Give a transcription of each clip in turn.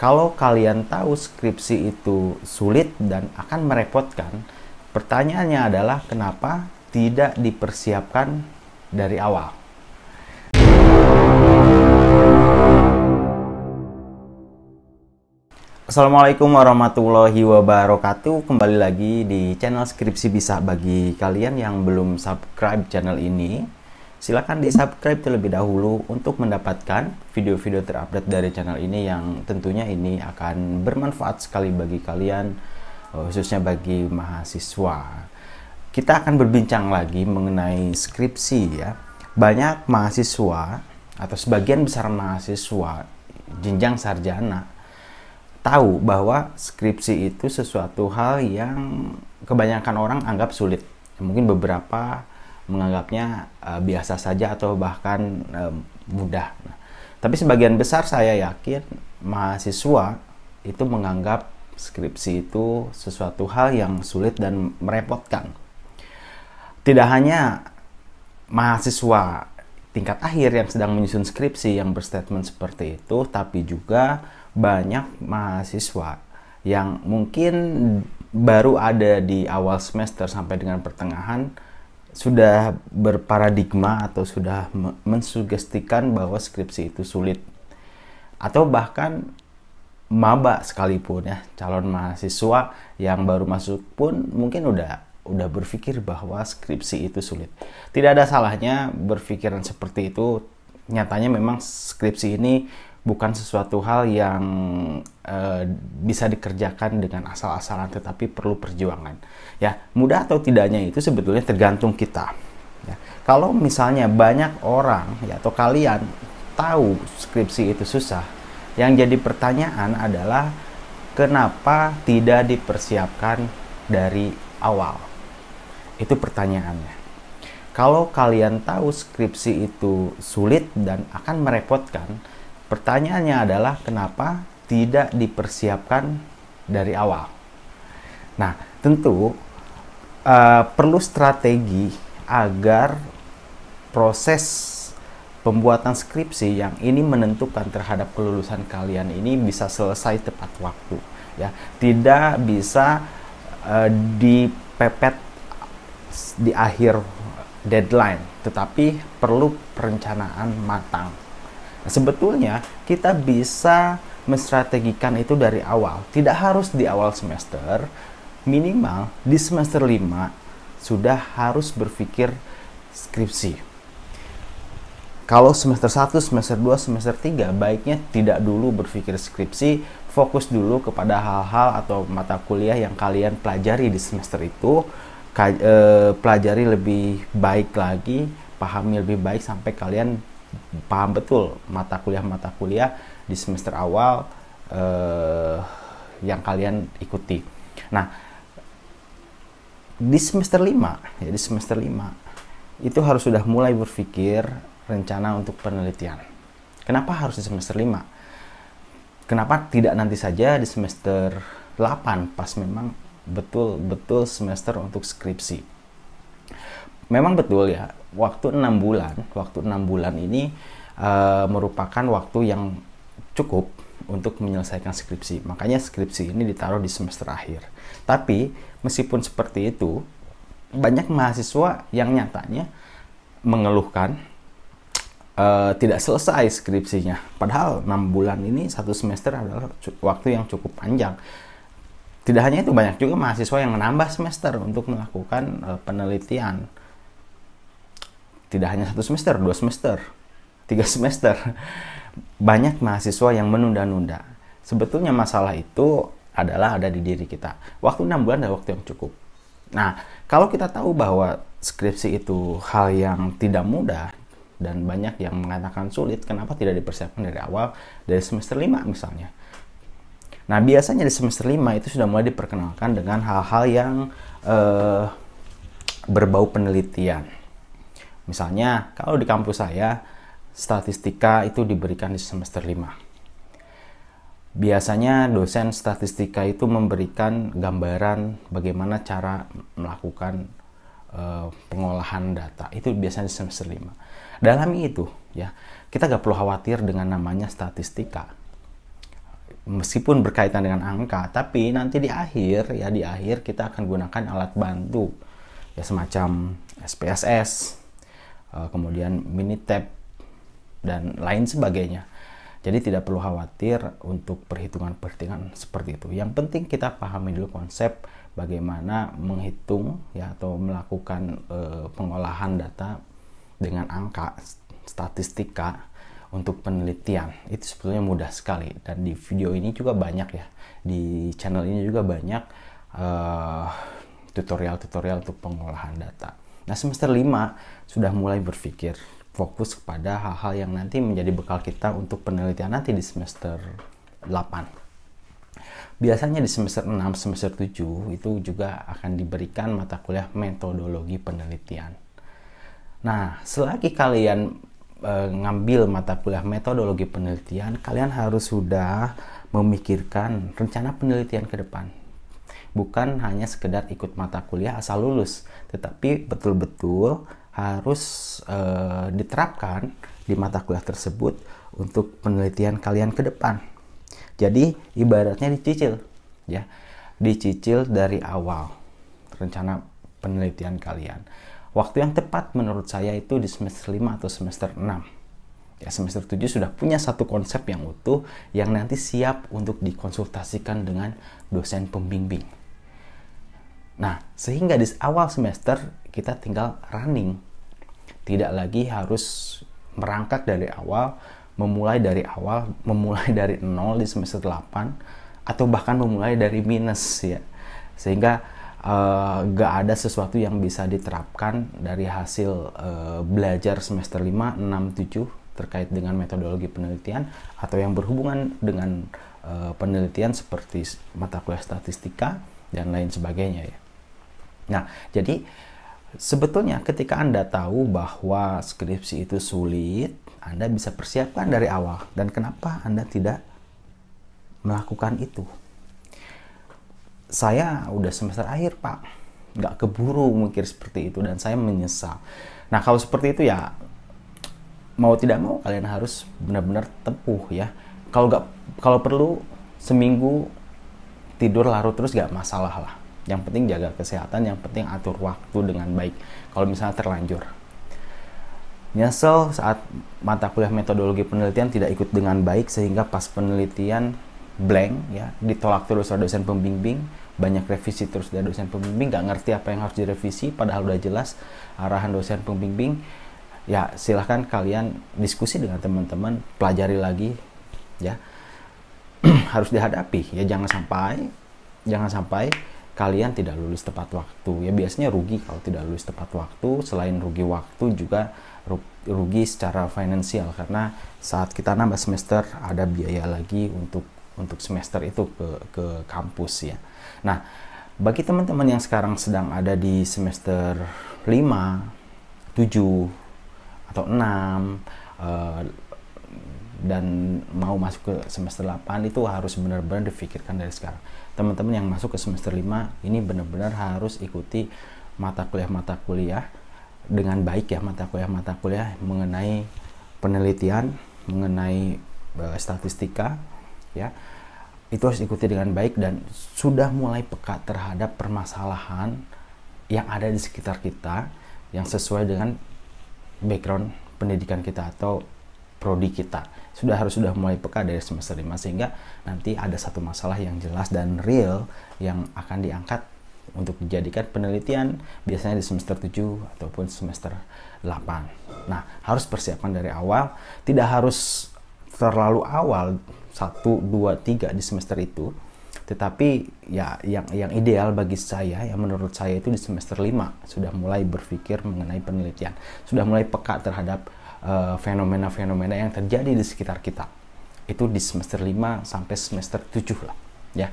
Kalau kalian tahu skripsi itu sulit dan akan merepotkan, pertanyaannya adalah kenapa tidak dipersiapkan dari awal? Assalamualaikum warahmatullahi wabarakatuh. Kembali lagi di channel Skripsi Bisa. Bagi kalian yang belum subscribe channel ini, silakan di subscribe terlebih dahulu untuk mendapatkan video-video terupdate dari channel ini yang tentunya ini akan bermanfaat sekali bagi kalian, khususnya bagi mahasiswa. Kita akan berbincang lagi mengenai skripsi ya. Banyak mahasiswa atau sebagian besar mahasiswa jenjang sarjana tahu bahwa skripsi itu sesuatu hal yang kebanyakan orang anggap sulit. Mungkin beberapa menganggapnya biasa saja atau bahkan mudah. Tapi sebagian besar saya yakin mahasiswa itu menganggap skripsi itu sesuatu hal yang sulit dan merepotkan. Tidak hanya mahasiswa tingkat akhir yang sedang menyusun skripsi yang berstatement seperti itu, tapi juga banyak mahasiswa yang mungkin baru ada di awal semester sampai dengan pertengahan sudah berparadigma atau sudah mensugestikan bahwa skripsi itu sulit, atau bahkan maba sekalipun ya, calon mahasiswa yang baru masuk pun mungkin udah berpikir bahwa skripsi itu sulit. Tidak ada salahnya berpikiran seperti itu. Nyatanya memang skripsi ini bukan sesuatu hal yang bisa dikerjakan dengan asal-asalan, tetapi perlu perjuangan. Ya, mudah atau tidaknya itu sebetulnya tergantung kita. Ya, kalau misalnya banyak orang ya, atau kalian tahu skripsi itu susah, yang jadi pertanyaan adalah kenapa tidak dipersiapkan dari awal? Itu pertanyaannya. Kalau kalian tahu skripsi itu sulit dan akan merepotkan, pertanyaannya adalah kenapa tidak dipersiapkan dari awal. Nah, tentu perlu strategi agar proses pembuatan skripsi yang ini menentukan terhadap kelulusan kalian ini bisa selesai tepat waktu. Ya, tidak bisa dipepet di akhir deadline, tetapi perlu perencanaan matang. Nah, sebetulnya kita bisa menstrategikan itu dari awal. Tidak harus di awal semester, minimal di semester 5 sudah harus berpikir skripsi. Kalau semester 1, semester 2, semester 3 baiknya tidak dulu berpikir skripsi, fokus dulu kepada hal-hal atau mata kuliah yang kalian pelajari di semester itu. Pelajari lebih baik lagi, pahami lebih baik sampai kalian paham betul mata kuliah di semester awal yang kalian ikuti. Nah, di semester 5 ya, di semester 5 itu harus sudah mulai berpikir rencana untuk penelitian. Kenapa harus di semester 5? Kenapa tidak nanti saja di semester 8 pas memang betul-betul semester untuk skripsi? Memang betul ya, waktu 6 bulan ini merupakan waktu yang cukup untuk menyelesaikan skripsi. Makanya skripsi ini ditaruh di semester akhir. Tapi meskipun seperti itu, banyak mahasiswa yang nyatanya mengeluhkan tidak selesai skripsinya. Padahal 6 bulan ini, satu semester adalah waktu yang cukup panjang. Tidak hanya itu, banyak juga mahasiswa yang menambah semester untuk melakukan penelitian. Tidak hanya 1 semester, 2 semester, 3 semester. Banyak mahasiswa yang menunda-nunda. Sebetulnya masalah itu adalah ada di diri kita. Waktu 6 bulan adalah waktu yang cukup. Nah, kalau kita tahu bahwa skripsi itu hal yang tidak mudah dan banyak yang mengatakan sulit, kenapa tidak dipersiapkan dari awal, dari semester 5 misalnya? Nah, biasanya di semester 5 itu sudah mulai diperkenalkan dengan hal-hal yang berbau penelitian. Misalnya, kalau di kampus saya, statistika itu diberikan di semester 5. Biasanya dosen statistika itu memberikan gambaran bagaimana cara melakukan pengolahan data. Itu biasanya di semester 5. Dalam itu, ya, kita gak perlu khawatir dengan namanya statistika. meskipun berkaitan dengan angka, tapi nanti di akhir kita akan gunakan alat bantu ya, semacam SPSS, kemudian Minitab dan lain sebagainya. Jadi tidak perlu khawatir untuk perhitungan-perhitungan seperti itu. Yang penting kita pahami dulu konsep bagaimana menghitung ya, atau melakukan pengolahan data dengan angka, statistika untuk penelitian. Itu sebetulnya mudah sekali, dan di video ini juga banyak ya, di channel ini juga banyak tutorial-tutorial untuk pengolahan data. Nah, semester 5 sudah mulai berpikir fokus kepada hal-hal yang nanti menjadi bekal kita untuk penelitian nanti di semester 8. Biasanya di semester 6, semester 7 itu juga akan diberikan mata kuliah metodologi penelitian. Nah, selagi kalian ngambil mata kuliah metodologi penelitian, kalian harus sudah memikirkan rencana penelitian ke depan. Bukan hanya sekedar ikut mata kuliah asal lulus, tetapi betul-betul harus diterapkan di mata kuliah tersebut untuk penelitian kalian ke depan. Jadi ibaratnya dicicil ya, dicicil dari awal rencana penelitian kalian. Waktu yang tepat menurut saya itu di semester 5 atau semester 6. Ya, semester 7 sudah punya satu konsep yang utuh yang nanti siap untuk dikonsultasikan dengan dosen pembimbing. Nah, sehingga di awal semester kita tinggal running. Tidak lagi harus merangkak dari awal, memulai dari nol di semester 8, atau bahkan memulai dari minus ya. Sehingga gak ada sesuatu yang bisa diterapkan dari hasil belajar semester 5, 6, 7 terkait dengan metodologi penelitian atau yang berhubungan dengan penelitian seperti mata kuliah statistika dan lain sebagainya ya. Nah, jadi sebetulnya ketika Anda tahu bahwa skripsi itu sulit, Anda bisa persiapkan dari awal. Dan kenapa Anda tidak melakukan itu? Saya udah semester akhir, Pak. Nggak keburu mikir seperti itu, dan saya menyesal. Nah, kalau seperti itu ya, mau tidak mau kalian harus benar-benar tempuh ya. Kalau perlu seminggu tidur larut terus nggak masalah lah. Yang penting jaga kesehatan, yang penting atur waktu dengan baik. Kalau misalnya terlanjur nyesel saat mata kuliah metodologi penelitian tidak ikut dengan baik, sehingga pas penelitian blank ya, ditolak terus oleh dosen pembimbing, banyak revisi terus dari dosen pembimbing, nggak ngerti apa yang harus direvisi padahal udah jelas arahan dosen pembimbing. Ya silahkan kalian diskusi dengan teman-teman, pelajari lagi ya. Harus dihadapi ya, jangan sampai kalian tidak lulus tepat waktu ya. Biasanya rugi kalau tidak lulus tepat waktu. Selain rugi waktu, juga rugi secara finansial, karena saat kita nambah semester ada biaya lagi untuk semester itu ke kampus ya. Nah, bagi teman-teman yang sekarang sedang ada di semester 5, 7 atau 6 dan mau masuk ke semester 8, itu harus benar-benar difikirkan dari sekarang. Teman-teman yang masuk ke semester 5 ini benar-benar harus ikuti mata kuliah dengan baik ya, mata kuliah mengenai penelitian, mengenai statistika ya. Itu harus ikuti dengan baik dan sudah mulai peka terhadap permasalahan yang ada di sekitar kita yang sesuai dengan background pendidikan kita atau prodi kita. Sudah mulai peka dari semester 5, sehingga nanti ada satu masalah yang jelas dan real yang akan diangkat untuk dijadikan penelitian, biasanya di semester 7 ataupun semester 8. Nah, harus persiapkan dari awal, tidak harus terlalu awal 1, 2, 3 di semester itu, tetapi ya yang ideal bagi saya, yang menurut saya itu di semester 5 sudah mulai berpikir mengenai penelitian, sudah mulai peka terhadap fenomena-fenomena yang terjadi di sekitar kita. Itu di semester 5 sampai semester 7 lah ya.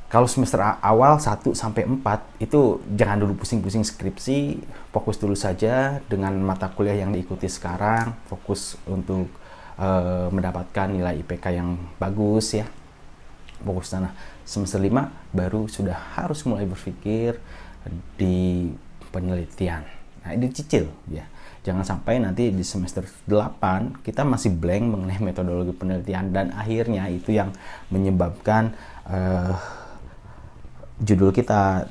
Kalau semester awal 1 sampai 4 itu jangan dulu pusing-pusing skripsi, fokus dulu saja dengan mata kuliah yang diikuti sekarang, fokus untuk mendapatkan nilai IPK yang bagus ya. Fokus sana. Semester 5 baru sudah harus mulai berpikir di penelitian. Nah, ini dicicil ya. Jangan sampai nanti di semester 8 kita masih blank mengenai metodologi penelitian, dan akhirnya itu yang menyebabkan judul kita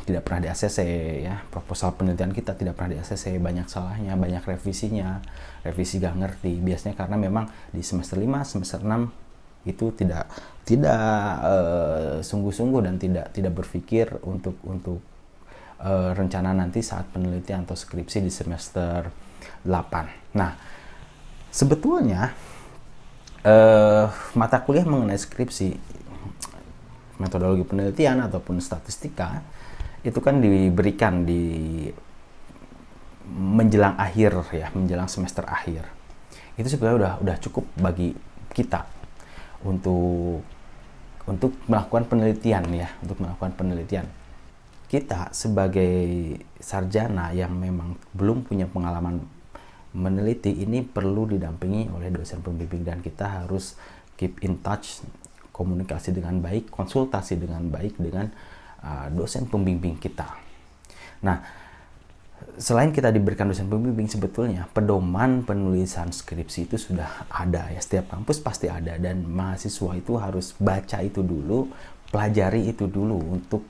tidak pernah di ACC, ya, proposal penelitian kita tidak pernah di ACC, banyak salahnya, banyak revisinya, revisi gak ngerti. Biasanya karena memang di semester 5, semester 6 itu tidak sungguh-sungguh dan tidak berpikir untuk rencana nanti saat penelitian atau skripsi di semester 8. Nah, sebetulnya mata kuliah mengenai skripsi, metodologi penelitian ataupun statistika itu kan diberikan di menjelang akhir, ya, menjelang semester akhir. Itu sebenarnya udah cukup bagi kita untuk melakukan penelitian, ya, untuk melakukan penelitian. Kita sebagai sarjana yang memang belum punya pengalaman meneliti ini perlu didampingi oleh dosen pembimbing, dan kita harus keep in touch, komunikasi dengan baik, konsultasi dengan baik dengan dosen pembimbing kita. Nah, selain kita diberikan dosen pembimbing, sebetulnya pedoman penulisan skripsi itu sudah ada, ya, setiap kampus pasti ada, dan mahasiswa itu harus baca itu dulu, pelajari itu dulu untuk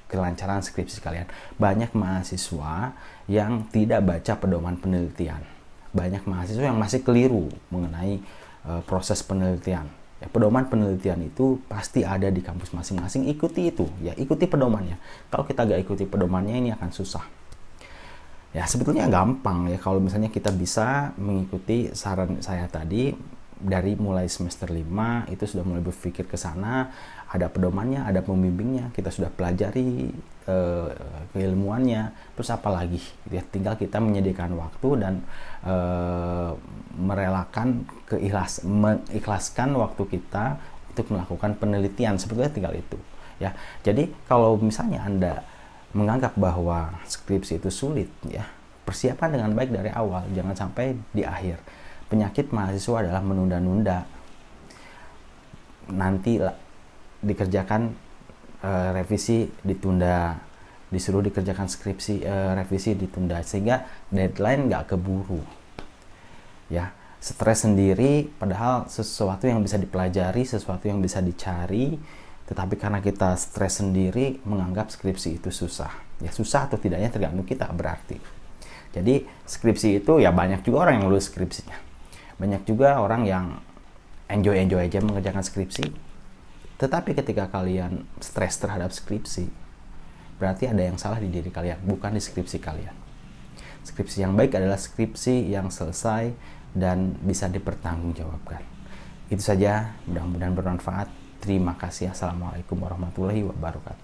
kelancaran skripsi kalian. Banyak mahasiswa yang tidak baca pedoman penelitian, banyak mahasiswa yang masih keliru mengenai proses penelitian. Ya, pedoman penelitian itu pasti ada di kampus masing-masing, ikuti itu, ya, ikuti pedomannya. Kalau kita gak ikuti pedomannya, ini akan susah. Ya, sebetulnya gampang, ya, kalau misalnya kita bisa mengikuti saran saya tadi, dari mulai semester 5 itu sudah mulai berpikir ke sana, ada pedomannya, ada pembimbingnya, kita sudah pelajari keilmuannya, terus apa lagi, ya, tinggal kita menyediakan waktu dan merelakan mengikhlaskan waktu kita untuk melakukan penelitian. Sebetulnya tinggal itu, ya. Jadi kalau misalnya Anda menganggap bahwa skripsi itu sulit, ya, persiapan dengan baik dari awal, jangan sampai di akhir. Penyakit mahasiswa adalah menunda-nunda. Nanti dikerjakan revisi ditunda, disuruh dikerjakan skripsi, revisi ditunda, sehingga deadline nggak keburu, ya. Stres sendiri, padahal sesuatu yang bisa dipelajari, sesuatu yang bisa dicari, tetapi karena kita stres sendiri menganggap skripsi itu susah. Ya, susah atau tidaknya tergantung kita berarti. Jadi skripsi itu, ya, banyak juga orang yang lulus skripsinya, banyak juga orang yang enjoy aja mengerjakan skripsi. Tetapi ketika kalian stres terhadap skripsi, berarti ada yang salah di diri kalian, bukan di skripsi kalian. Skripsi yang baik adalah skripsi yang selesai dan bisa dipertanggungjawabkan. Itu saja, mudah-mudahan bermanfaat. Terima kasih. Assalamualaikum warahmatullahi wabarakatuh.